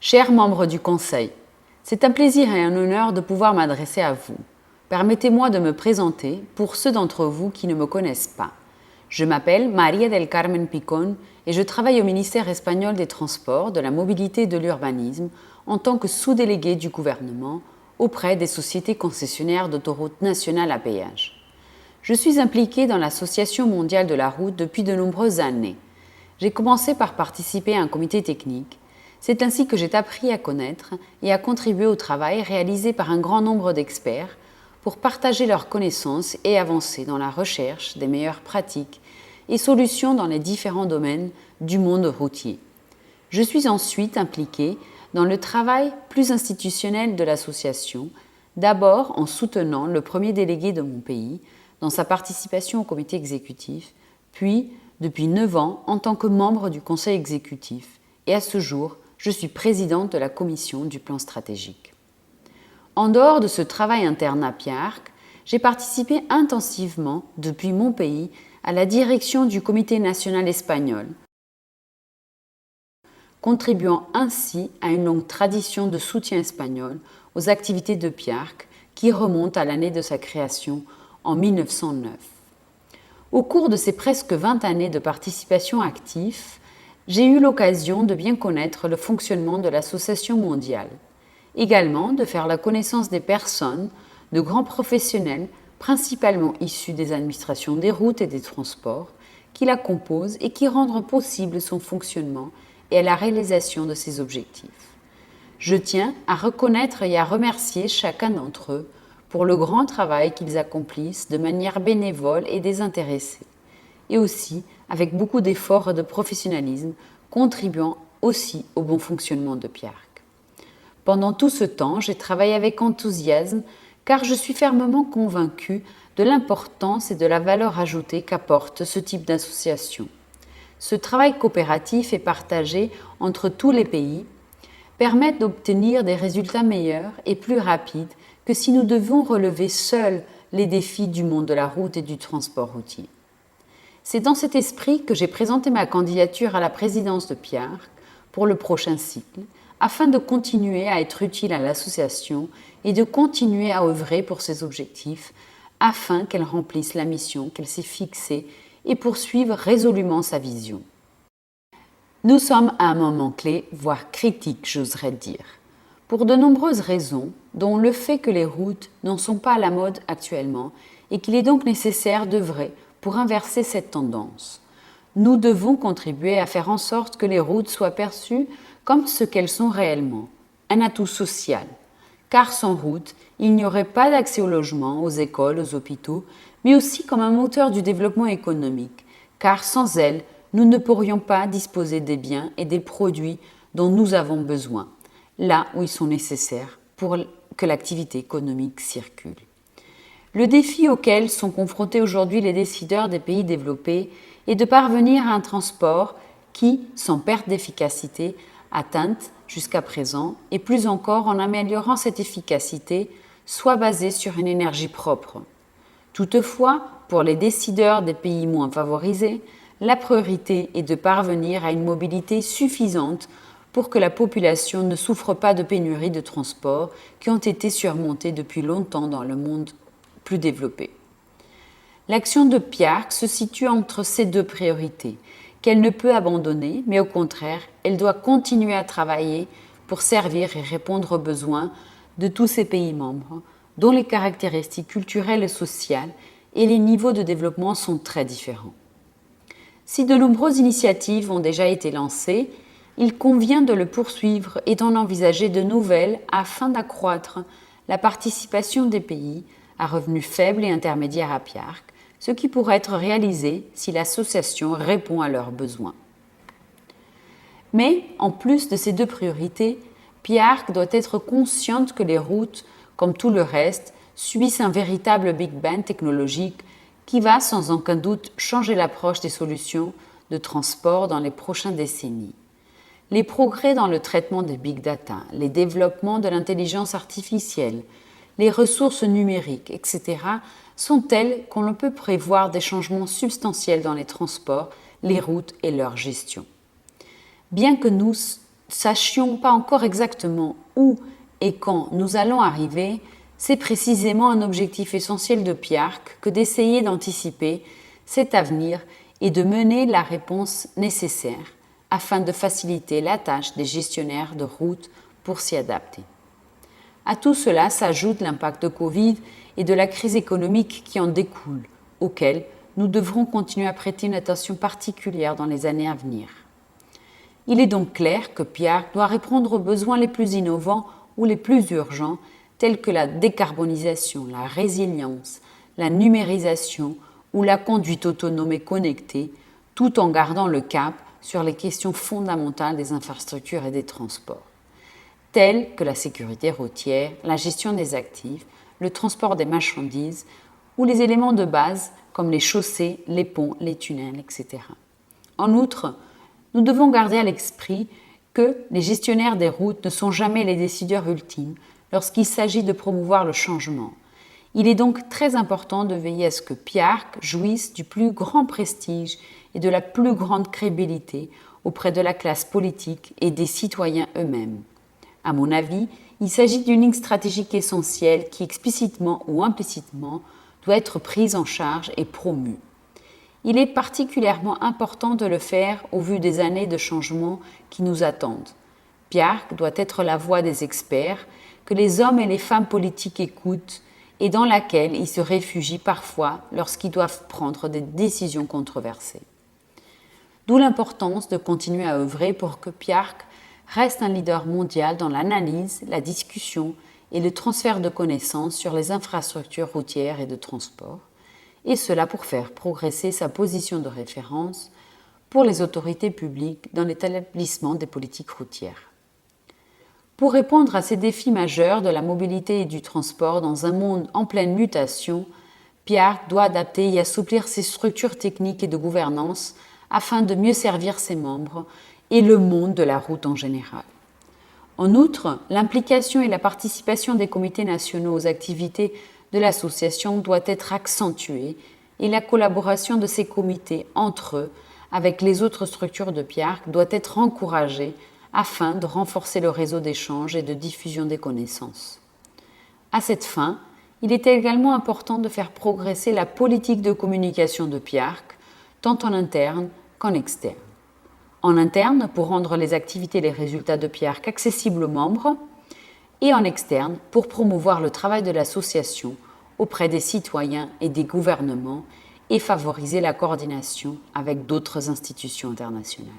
Chers membres du Conseil, c'est un plaisir et un honneur de pouvoir m'adresser à vous. Permettez-moi de me présenter pour ceux d'entre vous qui ne me connaissent pas. Je m'appelle María del Carmen Picón et je travaille au ministère espagnol des Transports, de la Mobilité et de l'Urbanisme en tant que sous-déléguée du gouvernement auprès des sociétés concessionnaires d'autoroutes nationales à péage. Je suis impliquée dans l'Association mondiale de la route depuis de nombreuses années. J'ai commencé par participer à un comité technique. C'est ainsi que j'ai appris à connaître et à contribuer au travail réalisé par un grand nombre d'experts pour partager leurs connaissances et avancer dans la recherche des meilleures pratiques et solutions dans les différents domaines du monde routier. Je suis ensuite impliquée dans le travail plus institutionnel de l'association, d'abord en soutenant le premier délégué de mon pays dans sa participation au comité exécutif, puis depuis 9 ans en tant que membre du conseil exécutif et à ce jour, je suis présidente de la commission du plan stratégique. En dehors de ce travail interne à PIARC, j'ai participé intensivement depuis mon pays à la direction du comité national espagnol, contribuant ainsi à une longue tradition de soutien espagnol aux activités de PIARC qui remonte à l'année de sa création en 1909. Au cours de ces presque 20 années de participation active, j'ai eu l'occasion de bien connaître le fonctionnement de l'Association mondiale, également de faire la connaissance des personnes, de grands professionnels, principalement issus des administrations des routes et des transports, qui la composent et qui rendent possible son fonctionnement et à la réalisation de ses objectifs. Je tiens à reconnaître et à remercier chacun d'entre eux pour le grand travail qu'ils accomplissent de manière bénévole et désintéressée, et aussi avec beaucoup d'efforts et de professionnalisme, contribuant aussi au bon fonctionnement de PIARC. Pendant tout ce temps, j'ai travaillé avec enthousiasme car je suis fermement convaincue de l'importance et de la valeur ajoutée qu'apporte ce type d'association. Ce travail coopératif et partagé entre tous les pays permet d'obtenir des résultats meilleurs et plus rapides que si nous devions relever seuls les défis du monde de la route et du transport routier. C'est dans cet esprit que j'ai présenté ma candidature à la présidence de PIARC pour le prochain cycle, afin de continuer à être utile à l'association et de continuer à œuvrer pour ses objectifs, afin qu'elle remplisse la mission qu'elle s'est fixée et poursuive résolument sa vision. Nous sommes à un moment clé, voire critique, j'oserais dire, pour de nombreuses raisons, dont le fait que les routes n'en sont pas à la mode actuellement et qu'il est donc nécessaire d'œuvrer pour inverser cette tendance. Nous devons contribuer à faire en sorte que les routes soient perçues comme ce qu'elles sont réellement, un atout social. Car sans route, il n'y aurait pas d'accès au logement, aux écoles, aux hôpitaux, mais aussi comme un moteur du développement économique. Car sans elles, nous ne pourrions pas disposer des biens et des produits dont nous avons besoin, là où ils sont nécessaires pour que l'activité économique circule. Le défi auquel sont confrontés aujourd'hui les décideurs des pays développés est de parvenir à un transport qui, sans perte d'efficacité atteinte jusqu'à présent, et plus encore en améliorant cette efficacité, soit basé sur une énergie propre. Toutefois, pour les décideurs des pays moins favorisés, la priorité est de parvenir à une mobilité suffisante pour que la population ne souffre pas de pénuries de transports qui ont été surmontées depuis longtemps dans le monde plus développé. L'action de PIARC se situe entre ces deux priorités, qu'elle ne peut abandonner, mais au contraire, elle doit continuer à travailler pour servir et répondre aux besoins de tous ces pays membres, dont les caractéristiques culturelles et sociales et les niveaux de développement sont très différents. Si de nombreuses initiatives ont déjà été lancées, il convient de le poursuivre et d'en envisager de nouvelles afin d'accroître la participation des pays à revenus faibles et intermédiaires à PIARC, ce qui pourrait être réalisé si l'association répond à leurs besoins. Mais, en plus de ces deux priorités, PIARC doit être consciente que les routes, comme tout le reste, subissent un véritable Big Bang technologique qui va sans aucun doute changer l'approche des solutions de transport dans les prochaines décennies. Les progrès dans le traitement des big data, les développements de l'intelligence artificielle, les ressources numériques, etc., sont telles qu'on ne peut prévoir des changements substantiels dans les transports, les routes et leur gestion. Bien que nous sachions pas encore exactement où et quand nous allons arriver, c'est précisément un objectif essentiel de Piarc que d'essayer d'anticiper cet avenir et de mener la réponse nécessaire afin de faciliter la tâche des gestionnaires de routes pour s'y adapter. À tout cela s'ajoute l'impact de Covid et de la crise économique qui en découle, auquel nous devrons continuer à prêter une attention particulière dans les années à venir. Il est donc clair que Piarc doit répondre aux besoins les plus innovants ou les plus urgents, tels que la décarbonisation, la résilience, la numérisation ou la conduite autonome et connectée, tout en gardant le cap sur les questions fondamentales des infrastructures et des transports, telles que la sécurité routière, la gestion des actifs, le transport des marchandises ou les éléments de base comme les chaussées, les ponts, les tunnels, etc. En outre, nous devons garder à l'esprit que les gestionnaires des routes ne sont jamais les décideurs ultimes lorsqu'il s'agit de promouvoir le changement. Il est donc très important de veiller à ce que Piarc jouisse du plus grand prestige et de la plus grande crédibilité auprès de la classe politique et des citoyens eux-mêmes. À mon avis, il s'agit d'une ligne stratégique essentielle qui, explicitement ou implicitement, doit être prise en charge et promue. Il est particulièrement important de le faire au vu des années de changement qui nous attendent. Piarc doit être la voix des experts que les hommes et les femmes politiques écoutent et dans laquelle ils se réfugient parfois lorsqu'ils doivent prendre des décisions controversées. D'où l'importance de continuer à œuvrer pour que Piarc reste un leader mondial dans l'analyse, la discussion et le transfert de connaissances sur les infrastructures routières et de transport, et cela pour faire progresser sa position de référence pour les autorités publiques dans l'établissement des politiques routières. Pour répondre à ces défis majeurs de la mobilité et du transport dans un monde en pleine mutation, Piarc doit adapter et assouplir ses structures techniques et de gouvernance afin de mieux servir ses membres et le monde de la route en général. En outre, l'implication et la participation des comités nationaux aux activités de l'association doit être accentuée et la collaboration de ces comités entre eux avec les autres structures de Piarc doit être encouragée afin de renforcer le réseau d'échange et de diffusion des connaissances. À cette fin, il est également important de faire progresser la politique de communication de Piarc, tant en interne qu'en externe. En interne, pour rendre les activités et les résultats de Piarc accessibles aux membres, et en externe, pour promouvoir le travail de l'association auprès des citoyens et des gouvernements et favoriser la coordination avec d'autres institutions internationales.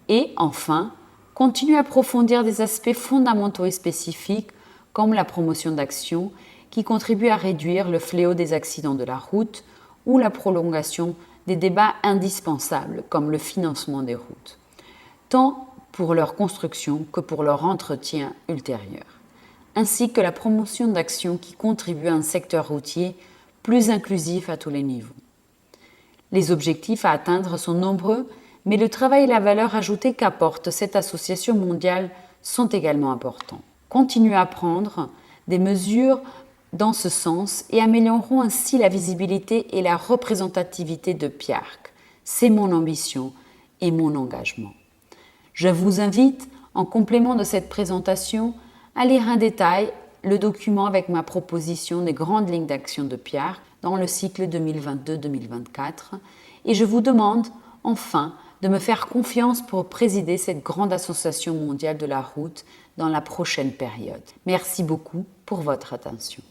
Et enfin, continuer à approfondir des aspects fondamentaux et spécifiques comme la promotion d'actions qui contribuent à réduire le fléau des accidents de la route ou la prolongation des débats indispensables comme le financement des routes, tant pour leur construction que pour leur entretien ultérieur, ainsi que la promotion d'actions qui contribuent à un secteur routier plus inclusif à tous les niveaux. Les objectifs à atteindre sont nombreux, mais le travail et la valeur ajoutée qu'apporte cette association mondiale sont également importants. Continuez à prendre des mesures dans ce sens et amélioreront ainsi la visibilité et la représentativité de Piarc. C'est mon ambition et mon engagement. Je vous invite, en complément de cette présentation, à lire en détail le document avec ma proposition des grandes lignes d'action de Piarc dans le cycle 2022-2024 et je vous demande enfin de me faire confiance pour présider cette grande association mondiale de la route dans la prochaine période. Merci beaucoup pour votre attention.